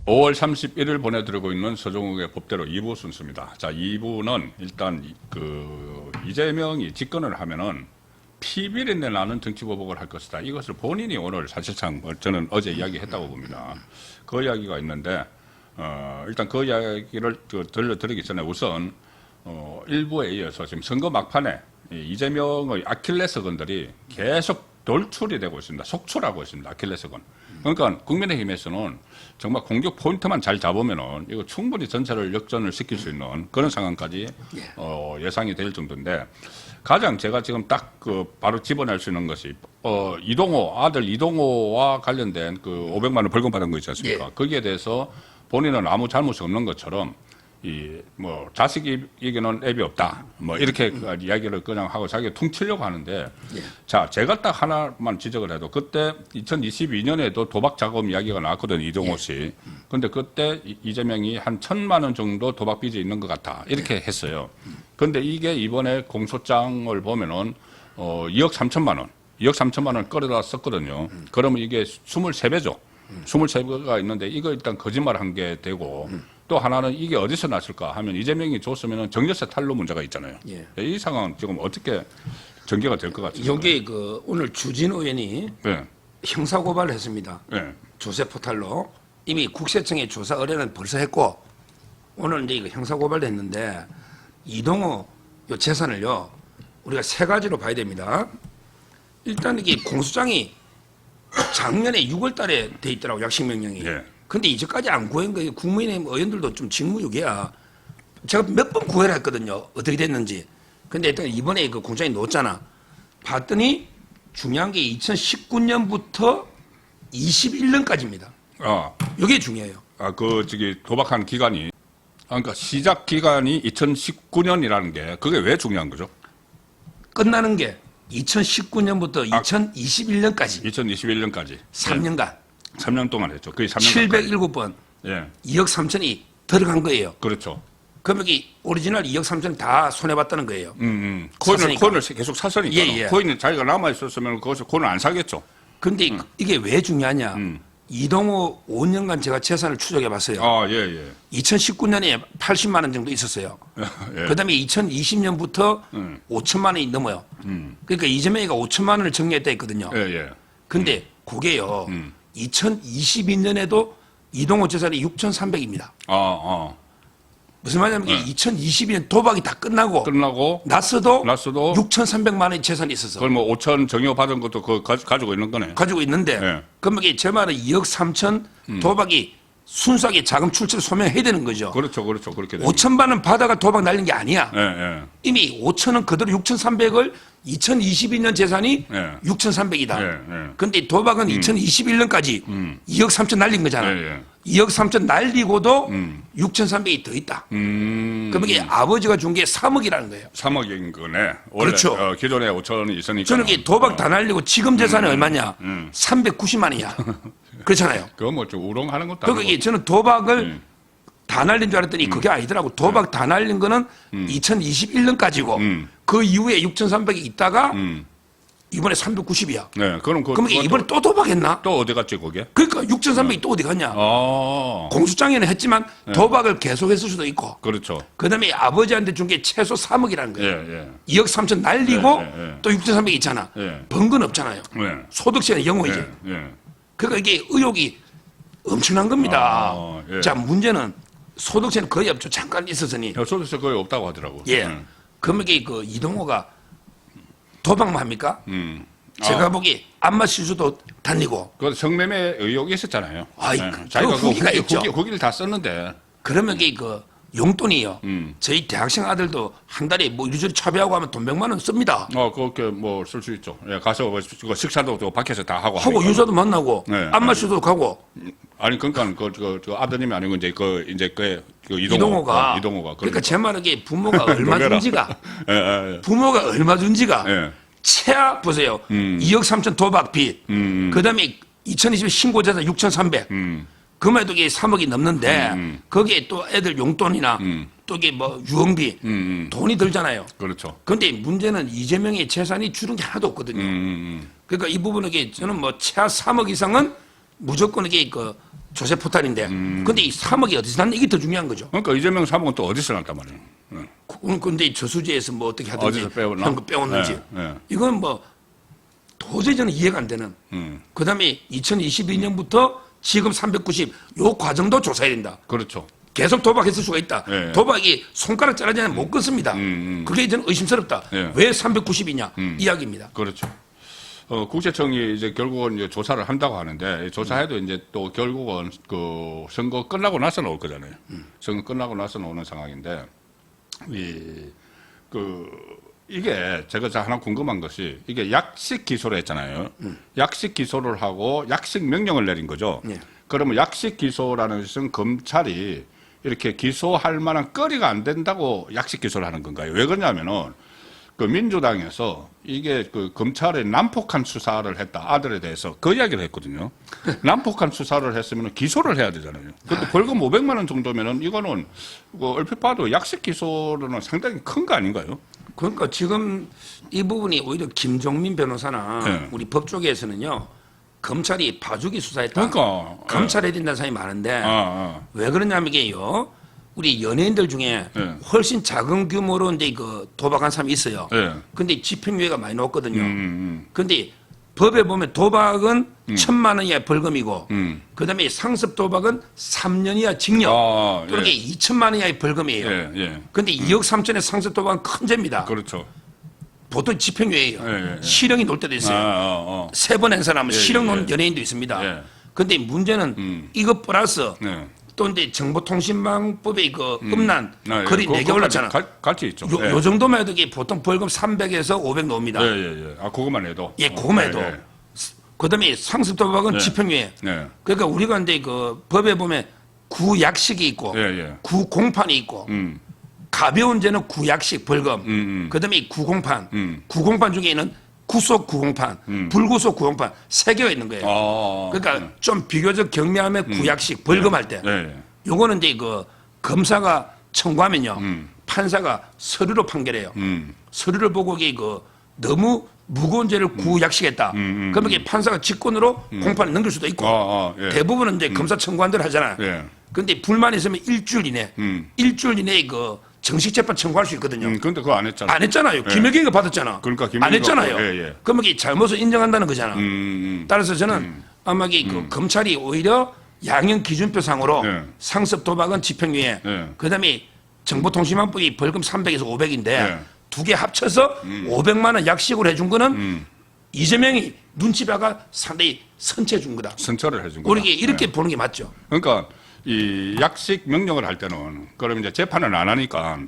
5월 31일 보내드리고 있는 서종욱의 법대로 2부 순서입니다. 자, 2부는 일단 이재명이 집권을 하면은 피비린내 나는 정치보복을 할 것이다. 이것을 본인이 오늘 사실상 저는 어제 이야기했다고 봅니다. 그 이야기가 있는데 일단 그 이야기를 들려드리기 전에 우선 일부에 이어서 지금 선거 막판에 이재명의 아킬레스건들이 계속 돌출이 되고 있습니다. 속출하고 있습니다. 아킬레스건. 그러니까 국민의힘에서는 정말 공격 포인트만 잘 잡으면은 이거 충분히 전체를 역전을 시킬 수 있는 그런 상황까지 예상이 될 정도인데 가장 제가 지금 딱 바로 집어낼 수 있는 것이 아들 이동호와 관련된 그 500만 원 벌금 받은 거 있지 않습니까? 거기에 대해서 본인은 아무 잘못이 없는 것처럼 자식에게는 앱이 없다. 이렇게 이야기를 그냥 하고 자기가 퉁치려고 하는데 자, 제가 딱 하나만 지적을 해도 그때 2022년에도 도박 자금 이야기가 나왔거든요. 이동호 씨. 근데 그때 이재명이 한 1,000만 원 정도 도박 빚이 있는 것 같다. 이렇게 했어요. 근데 이게 이번에 공소장을 보면은 2억 3천만 원. 2억 3천만 원 끌어다 썼거든요. 그러면 이게 23배죠. 23배가 있는데 이거 일단 거짓말 한 게 되고 또 하나는 이게 어디서 났을까 하면 이재명이 줬으면 정제세 탈루 문제가 있잖아요. 이 상황은 지금 어떻게 전개가 될 것 같습니다. 여기 오늘 주진우 의원이 형사고발을 했습니다. 조세 포탈로 이미 국세청에 조사 의뢰는 벌써 했고 오늘 이제 이거 형사고발을 했는데 이동호 요 재산을요 우리가 세 가지로 봐야 됩니다. 일단 이게 공소장이 작년에 6월달에 돼 있더라고 약식명령이. 근데 이제까지 안 구한 거예요. 국민의힘 의원들도 좀 직무유기야. 제가 몇 번 구해라 했거든요. 어떻게 됐는지. 근데 일단 이번에 그 공장에 놓았잖아. 봤더니 중요한 게 2019년부터 21년까지입니다. 이게 중요해요. 도박한 기간이. 그러니까 시작 기간이 2019년이라는 게 그게 왜 중요한 거죠? 끝나는 게 2019년부터 2021년까지. 2021년까지. 3년간. 3년 동안 했죠. 그게 3년 707번. 2억 3천이 들어간 거예요. 그렇죠. 그럼 여기 오리지널 2억 3천 다 손해봤다는 거예요. 코인을 계속 샀으니까. 코인은 자기가 남아있었으면 거기서 코인을 안 사겠죠. 근데 이게 왜 중요하냐. 이동호 5년간 제가 재산을 추적해 봤어요. 2019년에 80만 원 정도 있었어요. 그 다음에 2020년부터 5천만 원이 넘어요. 그러니까 이재명이가 5천만 원을 정리했다 했거든요. 근데 그게요. 2022년에도 이동호 재산이 6,300입니다. 무슨 말이냐면 2022년 도박이 다 끝나고 났어도 6,300만 원의 재산이 있어서. 그걸 5천 정여 받은 것도 그거 가지고 있는 거네. 가지고 있는데 그럼 이게 제 말은 2억 3천 도박이 순수하게 자금 출처를 소명해야 되는 거죠. 그렇죠. 그렇게 5천만 원 받아가 도박 날린 게 아니야. 이미 5천은 그대로 6,300을 2022년 재산이 6,300이다. 근데 도박은 2021년까지 2억 3천 날린 거잖아. 2억 3천 날리고도 6,300이 더 있다. 그럼 이게 아버지가 준 게 3억이라는 거예요. 3억인 거네. 원래 그렇죠. 기존에 5천이 있으니까. 저는 이게 도박 다 날리고 지금 재산이 얼마냐? 390만 원이야. 그렇잖아요. 그거 좀 우롱하는 것도 아니고. 그러니까 저는 도박을 다 날린 줄 알았더니 그게 아니더라고. 도박 다 날린 거는 2021년까지고 그 이후에 6,300이 있다가 이번에 390이야. 그럼 이번에 또 도박했나? 또 어디 갔지 그게? 그러니까 6,300이 또 어디 갔냐? 공소장에는 했지만 도박을 계속했을 수도 있고. 그렇죠. 그다음에 아버지한테 준 게 최소 3억이라는 거예요. 2억 3천 날리고 또 6,300 있잖아. 번 건 없잖아요. 소득세는 0이지. 그러니까 이게 의혹이 엄청난 겁니다. 자, 문제는 소득세는 거의 없죠. 잠깐 있었으니. 소득세 거의 없다고 하더라고. 그럼 이게 이동호가 도박만 합니까? 제가 보기 안마실수도 다니고. 그 성매매 의혹이 있었잖아요. 자기가 후기가 있죠. 후기를 다 썼는데. 그러면 이게 용돈이요. 저희 대학생 아들도 한 달에 이리저리 차비하고 하면 돈 100만 원 씁니다. 그렇게 쓸 수 있죠. 가서 식사도 밖에서 다 하고. 유사도 만나고, 안마실도 가고. 아니, 그러니까 아드님이 아니고 이제 이동호가. 그러니까 제 말은 부모가 얼마 준지가. 부모가 얼마 준지가. 최하 보세요. 2억 3천 도박 빚. 그 다음에 2020 신고재산 6,300. 그만해도 이게 3억이 넘는데 거기에 또 애들 용돈이나 또 이게 유흥비 돈이 들잖아요. 그렇죠. 그런데 문제는 이재명의 재산이 줄은 게 하나도 없거든요. 그러니까 이 부분에 저는 최하 3억 이상은 무조건 이게 조세 포탈인데 근데 이 3억이 어디서 났나 이게 더 중요한 거죠. 그러니까 이재명 3억은 또 어디서 났단 말이에요. 근데 저수지에서 뭐 어떻게 하든지 어디서 빼왔나? 현금 빼왔는지 이건 뭐 도저히 저는 이해가 안 되는. 그다음에 2022년부터 지금 390 요 과정도 조사해야 된다. 그렇죠. 계속 도박했을 수가 있다. 예. 도박이 손가락 자르지 않으면 못 끊습니다. 그게 저는 의심스럽다. 예. 왜 390이냐 이야기입니다. 그렇죠. 국세청이 이제 결국은 이제 조사를 한다고 하는데 조사해도 이제 또 결국은 그 선거 끝나고 나서 나올 거잖아요. 선거 끝나고 나서 나오는 상황인데 이게 제가 하나 궁금한 것이 이게 약식 기소를 했잖아요. 약식 기소를 하고 약식 명령을 내린 거죠. 예. 그러면 약식 기소라는 것은 검찰이 이렇게 기소할 만한 거리가 안 된다고 약식 기소를 하는 건가요? 왜 그러냐면은 그 민주당에서 이게 그 검찰의 난폭한 수사를 했다 아들에 대해서 그 이야기를 했거든요. 난폭한 수사를 했으면 기소를 해야 되잖아요. 근데 벌금 500만 원 정도면은 이거는 뭐 얼핏 봐도 약식 기소로는 상당히 큰 거 아닌가요? 그러니까 지금 이 부분이 오히려 김종민 변호사나 네. 우리 법조계에서는요 검찰이 봐주기 수사했다. 그러니까 검찰에 된다는 사람이 많은데 아. 왜 그러냐면 이게요 우리 연예인들 중에 네. 훨씬 작은 규모로 이제 그 도박한 사람이 있어요. 네. 근데 집행유예가 많이 나왔거든요. 근데 법에 보면 도박은 1,000만 원 이하 벌금이고 그다음에 상습 도박은 3년 이하 징역. 그러니까 2천만 원 이하의 벌금이에요. 예. 근데 2억 3천의 상습 도박은 큰 죄입니다. 그렇죠. 보통 집행유예예요. 예. 실형이 놀 때도 있어요. 3번 행사하면 실형 놓은 연예인도 있습니다. 예. 근데 문제는 이것 플러스 네. 또 이제 정보통신망법의 그 음란 거리 4개 올랐잖아. 같이 있죠. 요 정도만 해도 이게 보통 벌금 300에서 500 나옵니다. 예. 아, 그것만 해도. 예, 그거만 해도. 그다음에 상습 도박은 네. 집행유예. 네. 그러니까 우리가 이제 그 법에 보면 구약식이 있고 예. 구공판이 있고 가벼운 죄는 구약식 벌금. 그다음에 구공판. 구공판 중에는 구속 구공판, 불구속 구공판 3개가 있는 거예요. 그러니까 좀 비교적 경미하면 구약식 벌금할 때. 요거는 이제 그 검사가 청구하면요. 판사가 서류로 판결해요. 서류를 보고 이게 그 너무 무거운 죄를 구약식했다. 그러면 이게 판사가 직권으로 공판을 넘길 수도 있고 대부분은 이제 검사 청구한 대로 하잖아요. 근데 불만이 있으면 일주일 이내에 그 정식 재판 청구할 수 있거든요. 근데 그거 안 했잖아요. 안 했잖아요. 김혁기가 받았잖아. 그러니까 안 했잖아요. 예. 그러면 이게 잘못을 인정한다는 거잖아. 따라서 저는 아마 그 검찰이 오히려 양형 기준표상으로 상습 도박은 집행유예, 그다음에 정보통신망법이 벌금 300에서 500인데 두 개 합쳐서 500만 원 약식으로 해준 거는 이재명이 눈치 봐가 상당히 선처해 준 거다. 선처를 해준 거다. 우리 이렇게 보는 게 맞죠. 그러니까 이 약식 명령을 할 때는 그럼 이제 재판을 안 하니까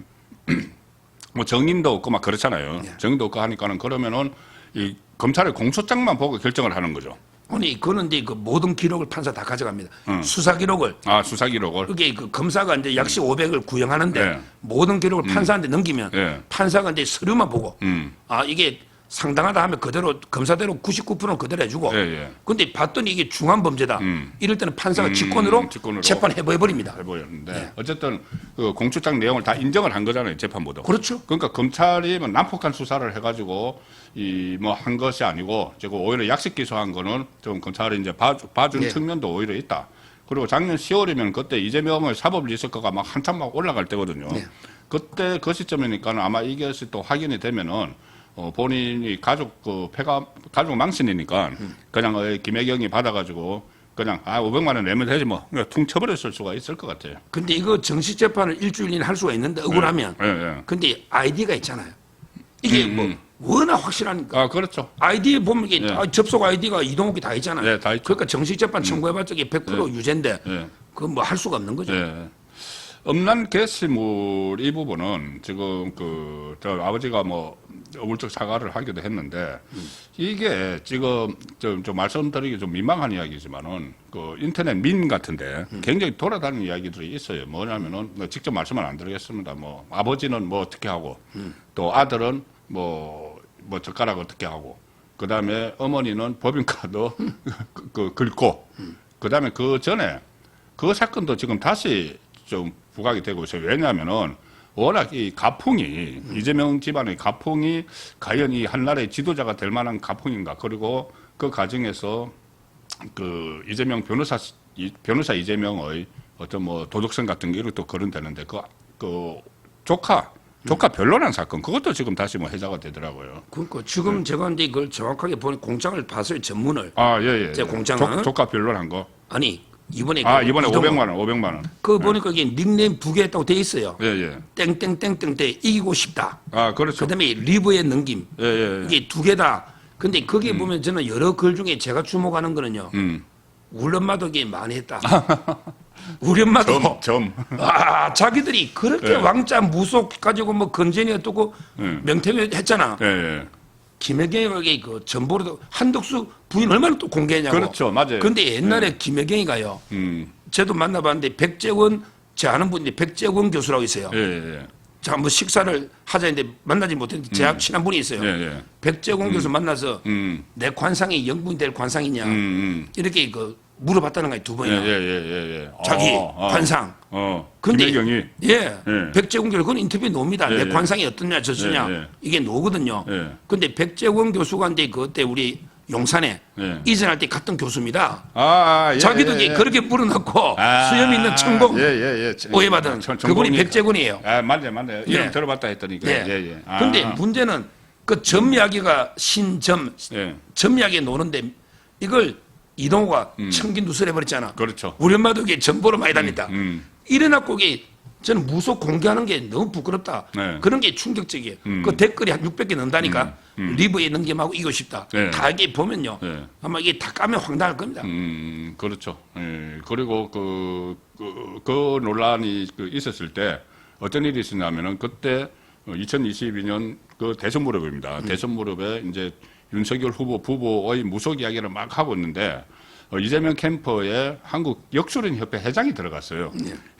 뭐 정인도 없고 막 그렇잖아요. 정인도 없고 하니까는 그러면은 이 검찰의 공소장만 보고 결정을 하는 거죠. 아니 그거는 이제 그 모든 기록을 판사 다 가져갑니다. 수사 기록을. 수사 기록을. 그게 그 검사가 이제 약식 500을 구형하는데 모든 기록을 판사한테 넘기면 판사가 이제 서류만 보고 이게 상당하다 하면 그대로 검사대로 99%는 그대로 해주고 근데 봤더니 이게 중한 범죄다. 이럴 때는 판사가 직권으로 재판 해버립니다. 해버렸는데 어쨌든 그 공소장 내용을 다 인정을 한 거잖아요. 재판부도. 그렇죠. 그러니까 검찰이 뭐 난폭한 수사를 해가지고 이 뭐 한 것이 아니고 지금 오히려 약식 기소한 거는 좀 검찰이 이제 봐준 측면도 오히려 있다. 그리고 작년 10월이면 그때 이재명의 사법 리스크가 막 한참 막 올라갈 때거든요. 그때 그 시점이니까는 아마 이것이 또 확인이 되면은 본인이 가족 가족 망신이니까 그냥 김혜경이 받아가지고 그냥 500만 원 내면 되지 뭐 그냥 퉁 쳐버렸을 수가 있을 것 같아요. 근데 이거 정식 재판을 일주일 이내 할 수가 있는데 억울하면. 근데 아이디가 있잖아요. 이게 뭐 워낙 확실하니까. 그렇죠. 아이디에 보면 이게 접속 아이디가 이동욱이 다 있잖아요. 다 있죠. 그러니까 정식 재판 청구해봤자 이게 100% 유죄인데 그건 뭐 할 수가 없는 거죠. 음란 게시물 이 부분은 지금 저 아버지가 뭐 어물쩍 사과를 하기도 했는데 이게 지금 좀 말씀드리기 좀 민망한 이야기지만은 그 인터넷 민 같은데 굉장히 돌아다니는 이야기들이 있어요. 뭐냐면은 직접 말씀은 안 드리겠습니다. 뭐 아버지는 뭐 어떻게 하고 또 아들은 뭐 젓가락 어떻게 하고 그다음에 어머니는 법인카드 긁고 그다음에 그 전에 그 사건도 지금 다시 좀 부각이 되고 있어요. 왜냐하면은 워낙 이 가풍이 이재명 집안의 가풍이 과연 이 한나라의 지도자가 될 만한 가풍인가. 그리고 그 과정에서 그 이재명 변호사 이 변호사 이재명의 어떤 뭐 도덕성 같은 게 이것도 거론되는데 그 조카 변론한 사건 그것도 지금 다시 뭐 해자가 되더라고요. 그러니까 지금 제가 이제 그걸 정확하게 보니 공장을 봤어요. 전문을. 예. 제 공장은 조카 변론한 거. 아니 이번에 이번에 이동호. 500만 원. 그거 보니까 이게 닉네임 두 개 했다고 돼 있어요. 예. 땡땡땡땡 때 이기고 싶다. 그렇죠. 그다음에 리브의 넘김. 예. 이게 두 개다. 근데 거기에 보면 저는 여러 글 중에 제가 주목하는 거는요. 우리 엄마도 이게 많이 했다. 우리 엄마도 자기들이 그렇게 예. 왕자 무속 가지고 뭐 건전이 어떻고 명태균 했잖아. 예. 김혜경이가 그 전보로도 한덕수 부인 얼마나 또 공개했냐고. 그렇죠. 맞아요. 근데 옛날에 김혜경이가요. 저도 만나봤는데 백재원 제 아는 분이 백재원 교수라고 있어요. 예. 자, 뭐 식사를 하자 했는데 만나지 못했는데 제 친한 분이 있어요. 예. 백재원 교수 만나서 내 관상이 영분이 될 관상이냐 이렇게 그 물어봤다는 거예요. 두 번이나. 예. 자기 관상. 근데 김혜경이 백재원 교수 그건 인터뷰에 나옵니다. 내 관상이 어떠냐 저쩌냐 이게 나오거든요. 근데 백재원 교수가 이제 그때 우리 용산에 이전할 때 갔던 교수입니다. 자기도 그렇게 물어놓고 수염 있는 천공 오해받은 그분이 백재군이에요. 맞네. 이름 들어봤다 했더니. 근데 문제는 그 점이야기가 신점 점이야기 노는데 이걸 이동호가 청기 누설해버렸잖아. 그렇죠. 우리 엄마도 이게 점보러 많이 다닌다. 이래놓고 이게 저는 무속 공개하는 게 너무 부끄럽다. 그런 게 충격적이에요. 그 댓글이 한 600개 넣는다니까. 리브에 넘김하고 이거 싶다. 다 이게 보면요. 아마 이게 다 까면 황당할 겁니다. 그렇죠. 그리고 그 논란이 있었을 때 어떤 일이 있었냐면은 그때 2022년 그 대선 무렵입니다. 대선 무렵에 이제 윤석열 후보의 무속 이야기를 막 하고 있는데 이재명 캠퍼에 한국 역술인협회 회장이 들어갔어요.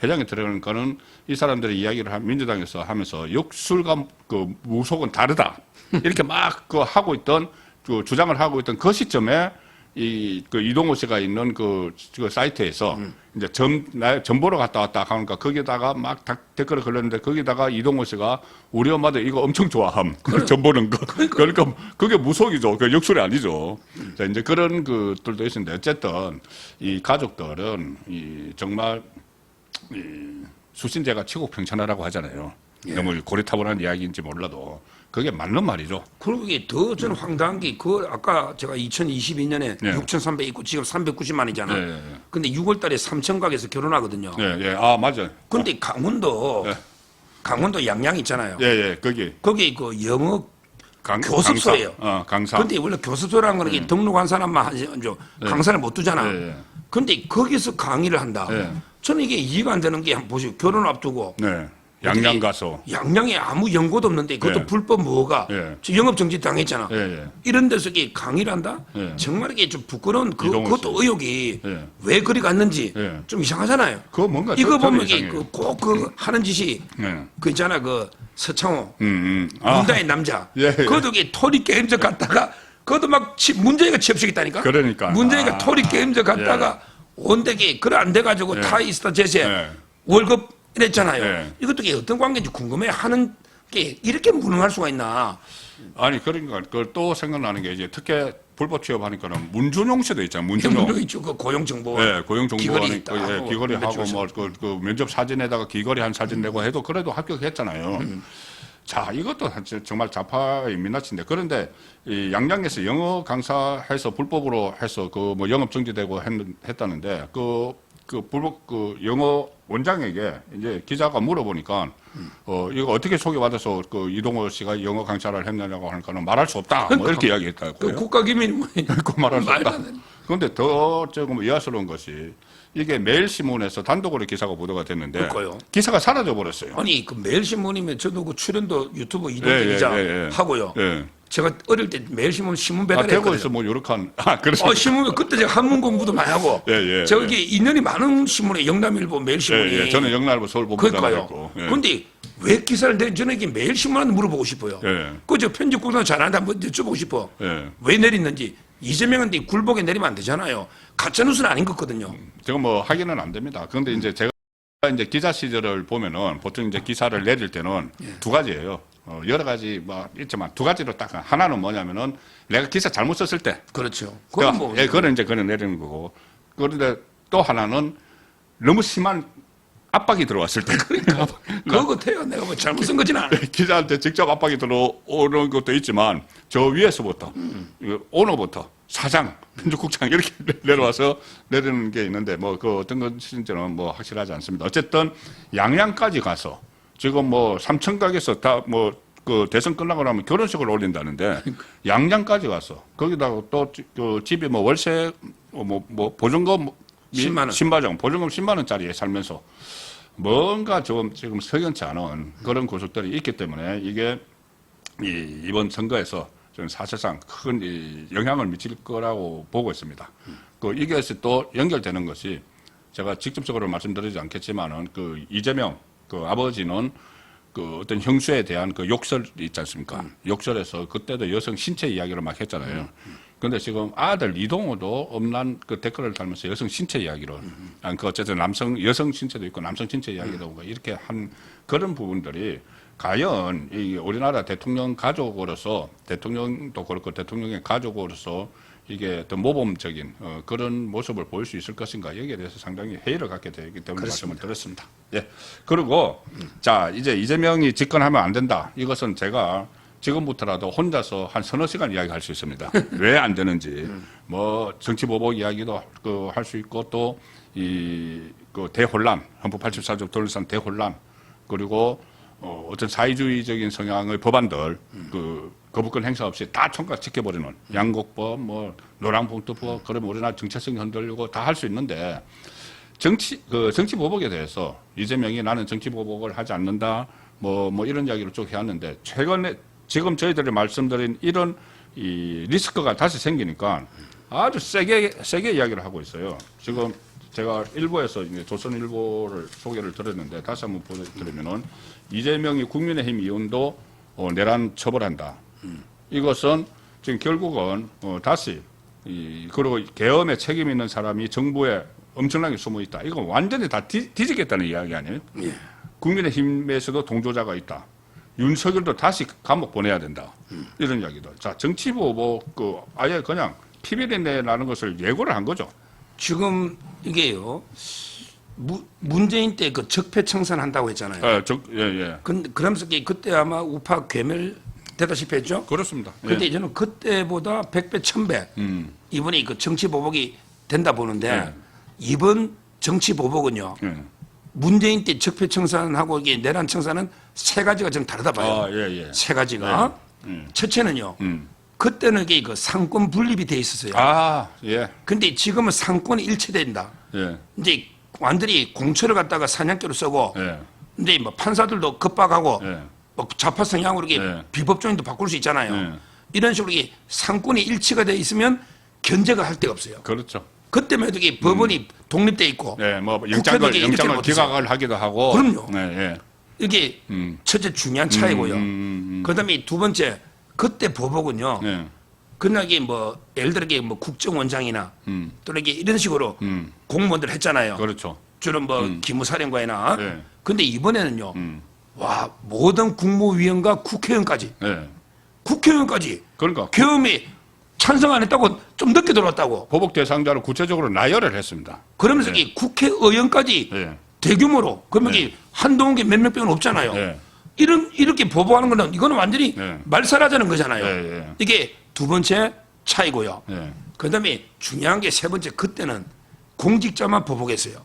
회장이 들어가는 거는 이 사람들의 이야기를 민주당에서 하면서 역술과 그 무속은 다르다. 이렇게 막 하고 있던 주장을 하고 있던 그 시점에 그 이동호 씨가 있는 그 사이트에서 이제 점 보러 갔다 왔다 하니까 거기다가 막 댓글을 걸렸는데 거기다가 이동호 씨가 우리 엄마도 이거 엄청 좋아함. 점 보는 거. 그러니까 그게 무속이죠. 그 역술이 아니죠. 자, 이제 그런 것들도 있었는데 어쨌든 이 가족들은 정말 수신제가 치국평천하라고 하잖아요. 너무 고리타분한 이야기인지 몰라도 그게 맞는 말이죠. 그리고 이게 더 저는 황당한 게 아까 제가 2022년에 6,300 있고 지금 390만이잖아. 근데 6월 달에 삼천각에서 결혼하거든요. 맞아요. 근데 강원도 양양 있잖아요. 거기 그 영어 교습소예요. 강사. 근데 원래 교습소라는 거는 등록한 사람만 하죠. 강사를 못 두잖아. 근데 거기서 강의를 한다. 저는 이게 이해가 안 되는 게 한번 보시고 결혼 앞두고 양양 가서 양양에 아무 연고도 없는데 그것도 불법 뭐가 영업 정지 당했잖아. 이런 데서 이게 강의를 한다? 정말 이게 좀 부끄러운 그것도 의혹이 왜 그리 갔는지 좀 이상하잖아요. 그거 뭔가 이거 보면 이게 꼭 하는 짓이 그 있잖아 그 서창호 문다의 남자 그것도 이게 토리 게임즈 갔다가 그것도 막 문재인가 취업시켰다니까. 그러니까 문재인가 토리 게임즈 갔다가 온데게 그래 안 돼가지고 타이스타 제세 월급 이랬잖아요. 이것도 어떤 관계인지 궁금해 하는 게 이렇게 무능할 수가 있나. 아니 그러니까 그걸 또 생각나는 게 이제 특혜 불법 취업하니까는 문준용 씨도 있잖아요. 문준용 있죠. 그 고용정보. 고용정보원에 귀걸이 하고 뭐 그 면접 사진에다가 귀걸이 한 사진 내고 해도 그래도 합격했잖아요. 자, 이것도 정말 자파의 민낯인데 그런데 이 양양에서 영어 강사해서 불법으로 해서 그 뭐 영업 정지되고 했다는데 불법 영어 원장에게 이제 기자가 물어보니까 이거 어떻게 소개받아서 그 이동호 씨가 영어 강사를 했느냐고 하니까는 말할 수 없다. 뭐 이렇게 이야기했다고요. 그 국가기밀 그 말할 수 없다. 그런데 더 조금 의아스러운 것이 이게 매일신문에서 단독으로 기사가 보도가 됐는데 기사가 사라져 버렸어요. 아니 그 매일신문이면 저도 그 출연도 유튜브 이동재 기자 하고요. 제가 어릴 때 매일신문 신문 배달했거든요. 대구에서 뭐 요렇게 그래서 신문 그때 제가 한문 공부도 많이 하고 저기 인연이 많은 신문에 영남일보 매일신문이 저는 영남일보 서울본부 그러니까요. 그런데 왜 기사를 내 저는 이게 매일신문한테 물어보고 싶어요. 그저 편집국장 잘하는데 한번 여쭤보고 싶어. 왜 내렸는지. 이재명한테 굴복에 내리면 안 되잖아요. 가짜뉴스는 아닌 거거든요. 제가 뭐 하기는 안 됩니다. 그런데 이제 제가 이제 기자 시절을 보면은 보통 이제 기사를 내릴 때는 두 가지예요. 여러 가지 뭐 있지만 두 가지로 딱 하나는 뭐냐면은 내가 기사 잘못 썼을 때. 그렇죠. 그건 이제 그는 내리는 거고. 그런데 또 하나는 너무 심한 압박이 들어왔을 때. 그러니까 그거 같아요. 내가 뭐 잘못 쓴 거진 않아. 기자한테 직접 압박이 들어오는 것도 있지만 저 위에서부터 오너부터 사장, 편집국장 이렇게 내려와서 내리는 게 있는데 뭐 그 어떤 것인지는 뭐 확실하지 않습니다. 어쨌든 양양까지 가서 지금 뭐 삼천각에서 다 뭐 그 대선 끝나고 나면 결혼식을 올린다는데 양양까지 가서 거기다가 또 그 집이 뭐 월세 뭐 보증금 10만 원. 신바정 보증금 10만 원짜리에 살면서 뭔가 좀 지금 석연치 않은 그런 구석들이 있기 때문에 이게 이번 선거에서 저는 사실상 큰 영향을 미칠 거라고 보고 있습니다. 이것이 또 연결되는 것이 제가 직접적으로 말씀드리지 않겠지만은 그 이재명 그 아버지는 그 어떤 형수에 대한 그 욕설 있지 않습니까? 욕설에서 그때도 여성 신체 이야기를 막 했잖아요. 근데 지금 아들 이동호도 엄난 그 댓글을 달면서 여성 신체 이야기를, 그 어쨌든 여성 신체도 있고 남성 신체 이야기도 오고 이렇게 한 그런 부분들이 과연 이 우리나라 대통령 가족으로서 대통령도 그렇고 대통령의 가족으로서 이게 더 모범적인 그런 모습을 보일 수 있을 것인가 여기에 대해서 상당히 회의를 갖게 되기 때문에 말씀을 드렸습니다. 예. 그리고 자 이제 이재명이 집권하면 안 된다. 이것은 제가 지금부터라도 혼자서 한 서너 시간 이야기할 수 있습니다. 왜 안 되는지 뭐 정치 보복 이야기도 할 수 있고 또 그 대혼란 헌법 84조 둘러싼 대혼란 그리고 어떤 사회주의적인 성향의 법안들 그 거부권 행사 없이 다 총각 지켜버리는 양곡법 뭐 노란봉투법 그러면 우리나라 정체성이 흔들리고 다 할 수 있는데 정치 보복에 대해서 이재명이 나는 정치 보복을 하지 않는다 뭐 이런 이야기를 쭉 해왔는데 최근에 지금 저희들이 말씀드린 이런 이 리스크가 다시 생기니까 아주 세게 이야기를 하고 있어요. 지금 제가 일부에서 이제 조선일보를 소개를 드렸는데 다시 한번 보여드리면은 이재명이 국민의힘 의원도 내란 처벌한다. 이것은 지금 결국은 다시 그리고 계엄에 책임 있는 사람이 정부에 엄청나게 숨어 있다. 이건 완전히 다 뒤집겠다는 이야기 아니에요? 예. 국민의힘에서도 동조자가 있다. 윤석열도 다시 감옥 보내야 된다. 이런 이야기도. 자, 정치보복 아예 그냥 피비린내라는 것을 예고를 한 거죠. 지금 이게요. 문재인 때 그 적폐청산한다고 했잖아요. 예. 그러면서 그때 아마 우파 괴멸되다시피 했죠. 그렇습니다. 근데 저는 그때보다 100배, 1000배 이번에 그 정치보복이 된다 보는데 이번 정치보복은요. 문재인 때 적폐청산하고 이게 내란청산은 세 가지가 좀 다르다 봐요. 세 가지가. 첫째는요. 그때는 이게 그 상권 분립이 돼 있었어요. 근데 지금은 상권이 일체된다. 이제 완전히 공처를 갖다가 사냥개로 쓰고 이제 뭐 판사들도 급박하고 뭐 좌파 성향으로 이게 비법조인도 바꿀 수 있잖아요. 이런 식으로 이게 상권이 일치가 돼 있으면 견제가 할 데가 없어요. 그렇죠. 그때만 해도 이게 법원이 독립돼 있고 뭐 영장을 기각을 하기도 하고. 그럼요. 이게 첫째 중요한 차이고요. 그다음에 두 번째 그때 보복은요. 그날 이게 뭐 예를 들어 이게 뭐 국정원장이나 또는 이게 이런 식으로 공무원들 했잖아요. 그렇죠. 주로 뭐 기무사령관이나. 근데 이번에는요. 와 모든 국무위원과 국회의원까지. 국회의원까지. 그러니까 계엄에 찬성 안 했다고 좀 늦게 들어왔다고. 보복 대상자를 구체적으로 나열을 했습니다. 그러면서 이 국회의원까지 대규모로 그러면 이게 한동훈 몇몇 병은 없잖아요. 이렇게 보복하는 거는 이거는 완전히 말살하자는 거잖아요. 이게 두 번째 차이고요. 그다음에 중요한 게 세 번째 그때는 공직자만 보복했어요.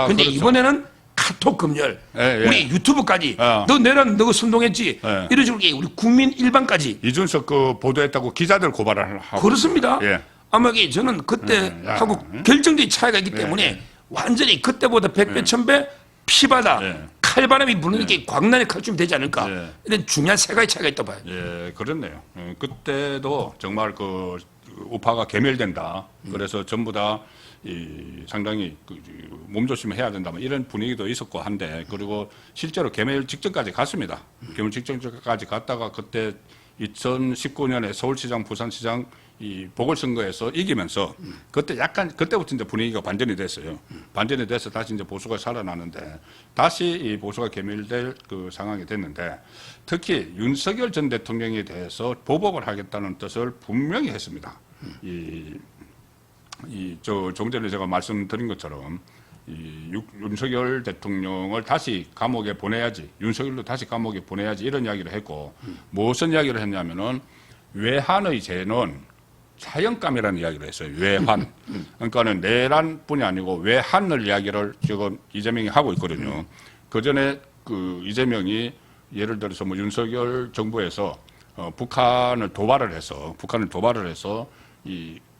근데 그렇죠. 이번에는 카톡 검열, 우리 유튜브까지 너 내란 너 선동했지 이런 식으로 우리 국민 일반까지 이준석 그 보도했다고 기자들 고발을 하고 그렇습니다. 아마 이게 저는 그때 하고 결정적인 차이가 있기 때문에 완전히 그때보다 100배, 1000배 피바다 칼바람이 부는 게 광란의 칼춤이 되지 않을까 이런 중요한 세 가지 차이가 있다 봐요. 그렇네요. 그때도 정말 그 우파가 괴멸된다. 그래서 전부 다 상당히 몸조심을 해야 된다. 이런 분위기도 있었고 한데 그리고 실제로 괴멸 직전까지 갔습니다. 괴멸 직전까지 갔다가 그때 2019년에 서울시장, 부산시장 이 보궐선거에서 이기면서 그때부터 이제 분위기가 반전이 됐어요. 반전이 돼서 다시 이제 보수가 살아나는데 다시 이 보수가 괴멸될 그 상황이 됐는데 특히 윤석열 전 대통령에 대해서 보복을 하겠다는 뜻을 분명히 했습니다. 조금 전에 제가 말씀드린 것처럼 윤석열 대통령을 다시 감옥에 보내야지, 윤석열도 다시 감옥에 보내야지 이런 이야기를 했고, 무슨 이야기를 했냐면은 외환의 죄는 사형감이라는 이야기를 했어요. 외환. 그러니까는 내란뿐이 아니고 외환을 이야기를 지금 이재명이 하고 있거든요. 그 전에 그 이재명이 예를 들어서 뭐 윤석열 정부에서 북한을 도발을 해서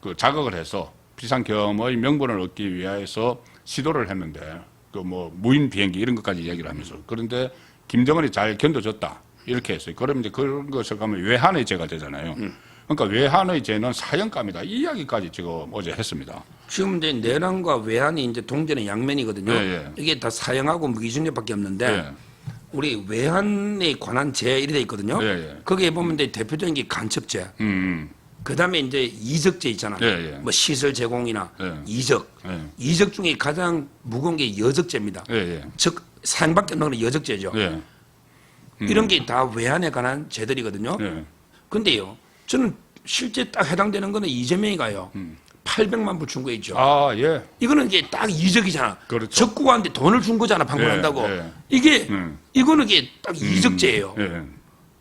그 자극을 해서 비상겸의 명분을 얻기 위해서 시도를 했는데 그 뭐 무인 비행기 이런 것까지 이야기를 하면서, 그런데 김정은이 잘 견뎌줬다 이렇게 했어요. 그러면 이제 그런 것을 가면 외환의 죄가 되잖아요. 그러니까 외환의 죄는 사형감이다 이 이야기까지 지금 어제 했습니다. 지금 이제 내란과 외환이 이제 동전의 양면이거든요. 이게 다 사형하고 무기징역밖에 없는데 우리 외환에 관한 죄 이래 돼 있거든요. 거기에 보면 이제 대표적인 게 간첩죄. 그다음에 이제 이적죄 있잖아요. 뭐 시설 제공이나 이적. 이적 중에 가장 무거운 게 여적죄입니다. 즉 사형밖에 없는 건 여적죄죠. 이런 게 다 외환에 관한 죄들이거든요. 근데요, 저는 실제 딱 해당되는 거는 이재명이 가요. 800만 불 준 거 있죠. 아, 예. 이거는 이게 딱 이적이잖아. 그렇죠. 적국한테 돈을 준 거잖아, 방문한다고. 이게 이거는 이게 딱 이적죄예요.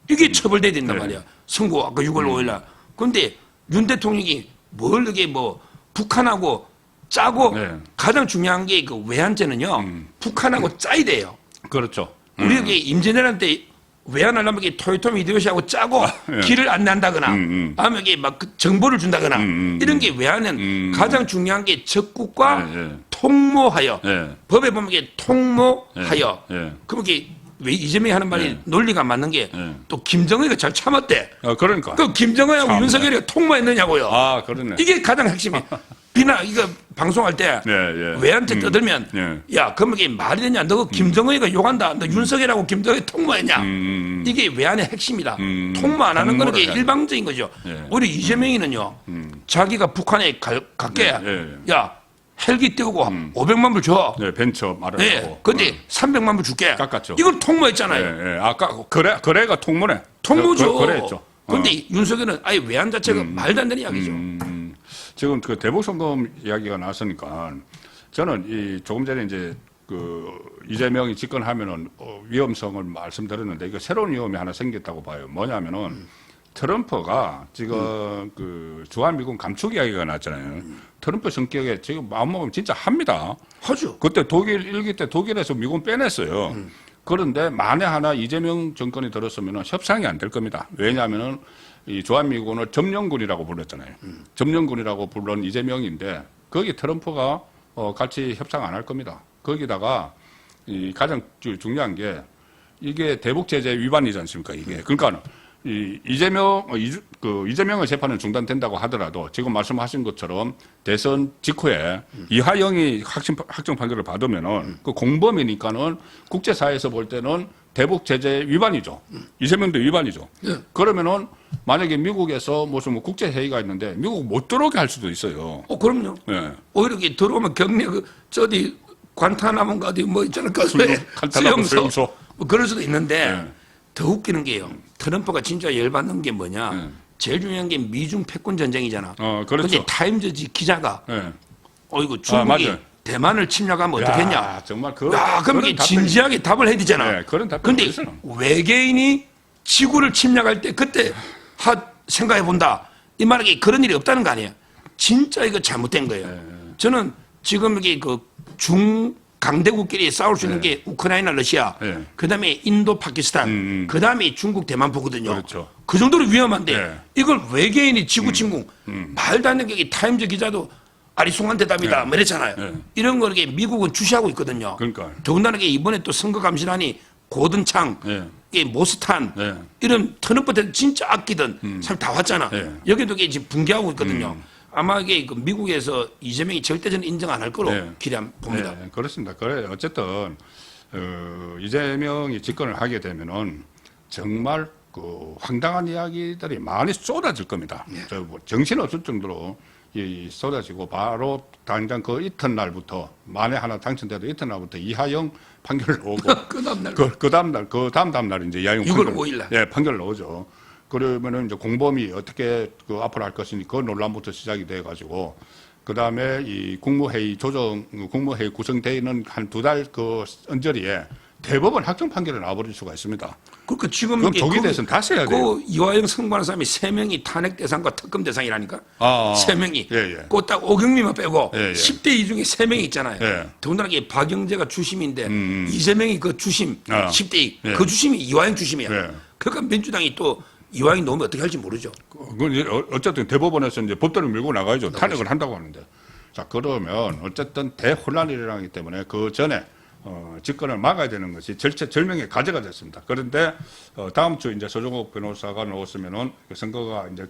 이게 처벌돼야 된단 말이야. 선고 아까 6월 5일 날. 근데 윤 대통령이 뭘 이게 뭐 북한하고 짜고 가장 중요한 게 그 외환죄는요. 북한하고 짜야 돼요. 그렇죠. 우리 여기 임진왜란 때 외환하려면 이게 토요토미 히데요시하고 짜고 길을 안내한다거나 아니면 이게 막 그 정보를 준다거나 이런 게 외환은 가장 중요한 게 적국과 통모하여 법에 보면 이게 통모하여 그럼 이게 왜 이재명이 하는 말이 논리가 맞는 게 또 김정은이가 잘 참았대. 그러니까. 그 김정은하고 참네. 윤석열이가 통모했느냐고요. 아, 그러네. 이게 가장 핵심이. 비나 이거 방송할 때 외한테 떠들면 야 그럼 이게 말이 되냐? 너 김정은이가 욕한다. 너 윤석열하고 김정은이 통모했냐? 이게 외환의 핵심이다. 통모 안 하는 거는 게 일방적인 거죠. 우리 이재명이는요. 자기가 북한에 갈게 야 헬기 띄우고 500만 불 줘. 벤처 말을 하고. 근데 300만 불 줄게. 깎았죠. 이걸 통모했잖아요. 아까 거래가 통모네. 통모죠. 거래했죠. 근데 윤석열은 아예 외환 자체가 말도 안 되는 이야기죠. 지금 그 대북송금 이야기가 나왔으니까 저는 조금 전에 이제 그 이재명이 집권하면은 위험성을 말씀드렸는데 이거 새로운 위험이 하나 생겼다고 봐요. 뭐냐면은 트럼프가 지금 그 주한미군 감축 이야기가 나왔잖아요. 트럼프 성격에 지금 마음먹으면 진짜 합니다. 하죠. 그때 독일 일기 때 독일에서 미군 빼냈어요. 그런데 만에 하나 이재명 정권이 들었으면 협상이 안 될 겁니다. 왜냐하면은 이 주한미군을 점령군이라고 불렀잖아요. 점령군이라고 부른 이재명인데 거기 트럼프가 같이 협상 안 할 겁니다. 거기다가 이 가장 중요한 게 이게 대북 제재 위반이지 않습니까? 이게 그러니까 이재명의 재판은 중단된다고 하더라도 지금 말씀하신 것처럼 대선 직후에 이하영이 확정 판결을 받으면은 그 공범이니까는 국제사회에서 볼 때는 대북 제재 위반이죠. 이재명도 위반이죠. 그러면은 만약에 미국에서 무슨 뭐 국제 회의가 있는데 미국 못 들어오게 할 수도 있어요. 그럼요. 오히려 이렇게 들어오면 격리 저기 관타나몬가 어디 뭐 있잖아. 수용소. 뭐 그럴 수도 있는데 더 웃기는 게요. 트럼프가 진짜 열받는 게 뭐냐. 제일 중요한 게 미중 패권 전쟁이잖아. 그렇죠. 근데 타임즈지 기자가 이거 중국이 대만을 침략하면 어떻겠냐. 정말 그럼 이게 진지하게 답을 해야 되잖아. 근데 외계인이 지구를 침략할 때 그때 생각해 본다. 이 말이 그런 일이 없다는 거 아니에요. 진짜 이거 잘못된 거예요. 저는 지금 이게 그 강대국끼리 싸울 수 있는 게 우크라이나, 러시아, 그다음에 인도, 파키스탄, 그다음에 중국, 대만 보거든요. 그렇죠. 그 정도로 위험한데 이걸 외계인이 지구 침공 말도 안 되는 게 타임즈 기자도 아리송한 대답이다 뭐 이랬잖아요. 이런 걸 이게 미국은 주시하고 있거든요. 그러니까. 더군다나 이번에 또 선거감시단이 고든창, 모스탄 이런 트럼프 때 진짜 아끼던 사람 다 왔잖아. 여기도 이게 지금 붕괴하고 있거든요. 아마 이게 그 미국에서 이재명이 절대적으로 인정 안 할 거로 봅니다. 그렇습니다. 그래 어쨌든 이재명이 집권을 하게 되면은 정말 그 황당한 이야기들이 많이 쏟아질 겁니다. 뭐 정신 없을 정도로 쏟아지고 바로 당장 그 이튿날부터 만에 하나 당첨돼도 이튿날부터 이하영 판결 나오고 그 다음 날 이제 이하영 6월 5일 날 판결 나오죠. 그러면은 이제 공범이 어떻게 그 앞으로 할 것이니 그 논란부터 시작이 돼 가지고 그다음에 이 국무회의 구성되어 있는 한 2달 그 언저리에 대법원 확정 판결이 나와버릴 수가 있습니다. 그러니까 지금 그럼 조기 대선 다시 해야 돼요. 그 이화영 승부하는 사람이 3명이 탄핵 대상과 특검 대상이라니까. 아, 3명이. 예, 예. 그 딱 오경미만 빼고 예, 예. 10대 2 중에 3명이 있잖아요. 예. 더군다나 이게 박영재가 주심인데 이재명이 그 주심 아. 10대 2. 예. 그 주심이 이화영 주심이야. 예. 그러니까 민주당이 또 이화영이 놓으면 어떻게 할지 모르죠. 그건 이제 어쨌든 대법원에서 이제 법대로 밀고 나가야죠. 탄핵을 한다고 하는데. 자, 그러면 어쨌든 대혼란이라기 때문에 그 전에 집권을 막아야 되는 것이 절명의 과제가 됐습니다. 그런데 다음 주 이제 서종욱 변호사가 나왔으면은 선거가 이제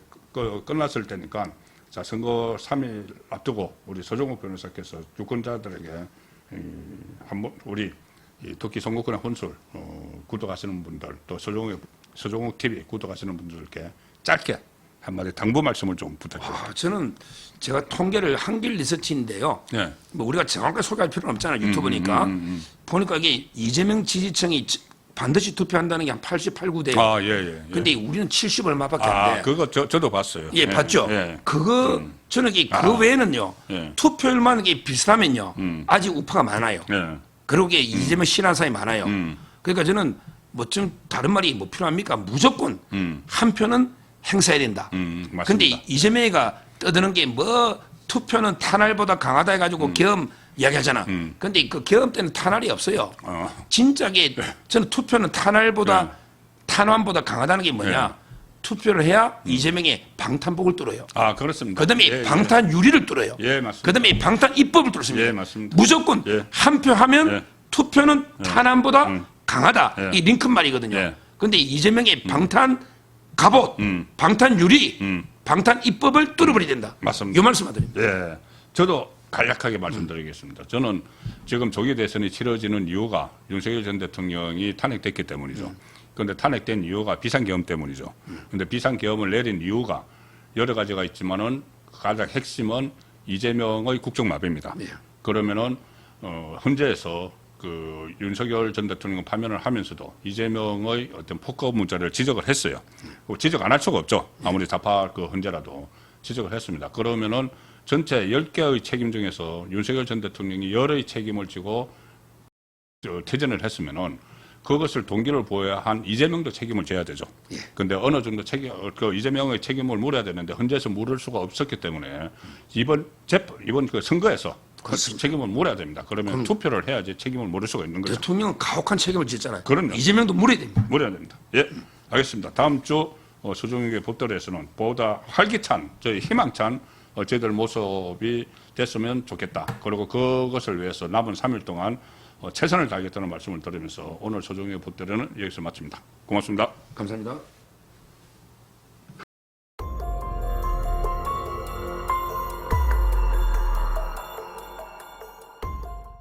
끝났을 때니까 자, 선거 3일 앞두고 우리 서종욱 변호사께서 유권자들에게 한번 우리 이 특히 선거권의 혼술 구독하시는 분들 또 서종욱 TV 구독하시는 분들께 짧게 한마디 당부 말씀을 좀 부탁드립니다. 저는 제가 통계를 한길 리서치인데요. 네. 뭐 우리가 정확하게 소개할 필요는 없잖아요. 유튜브니까. 보니까 이게 이재명 지지층이 반드시 투표한다는 게 한 88, 9대예요. 아, 예, 예. 근데 우리는 70 얼마밖에 안 돼. 그거 저도 봤어요. 예, 봤죠? 예. 그거, 저는 그 외에는요, 예. 투표율만 이게 비슷하면요, 아직 우파가 많아요. 예. 그리고 이게 이재명 싫어하는 사람이 많아요. 그러니까 저는 뭐 좀 다른 말이 뭐 필요합니까? 무조건 한 표는 행사해야 된다. 맞습니다. 근데 이재명이가 떠드는 게 뭐 투표는 탄알보다 강하다 해가지고 계엄 이야기하잖아. 근데 그 계엄 때는 탄알이 없어요. 진짜게 저는 투표는 탄환보다 강하다는 게 뭐냐? 투표를 해야 이재명의 방탄복을 뚫어요. 아, 그렇습니다. 그다음에 예, 방탄 유리를 뚫어요. 예, 맞습니다. 그다음에 방탄 입법을 뚫습니다. 예, 맞습니다. 무조건 예. 한 표 하면 예. 투표는 탄환보다 강하다. 예. 이 링컨 말이거든요. 예. 근데 이재명의 방탄 갑옷, 방탄 유리, 방탄 입법을 뚫어버려야 된다. 맞습니다. 이 말씀 드립니다. 예. 저도 간략하게 말씀드리겠습니다. 저는 지금 조기 대선이 치러지는 이유가 윤석열 전 대통령이 탄핵됐기 때문이죠. 그런데 탄핵된 이유가 비상계엄 때문이죠. 그런데 비상계엄을 내린 이유가 여러 가지가 있지만은 가장 핵심은 이재명의 국정마비입니다. 네. 그러면은 헌재에서 그 윤석열 전 대통령 파면을 하면서도 이재명의 어떤 포커 문자를 지적을 했어요. 지적 안 할 수가 없죠. 아무리 좌파 그 헌재라도 지적을 했습니다. 그러면은 전체 10개의 책임 중에서 윤석열 전 대통령이 여러의 책임을 지고 퇴진을 했으면은 그것을 동기를 보여야 한 이재명도 책임을 져야 되죠. 그런데 어느 정도 그 이재명의 책임을 물어야 되는데 헌재에서 물을 수가 없었기 때문에 이번 그 선거에서 그렇습니다. 책임을 물어야 됩니다. 그러면 투표를 해야지 책임을 물을 수가 있는 거죠. 대통령은 가혹한 책임을 짓잖아요. 그럼요. 이재명도 물어야 됩니다. 물어야 됩니다. 예, 알겠습니다. 다음 주 서종욱의 법대로에서는 보다 활기찬, 저희 희망찬 저희들 모습이 됐으면 좋겠다. 그리고 그것을 위해서 남은 3일 동안 최선을 다하겠다는 말씀을 드리면서 오늘 서종욱의 법대로는 여기서 마칩니다. 고맙습니다. 감사합니다.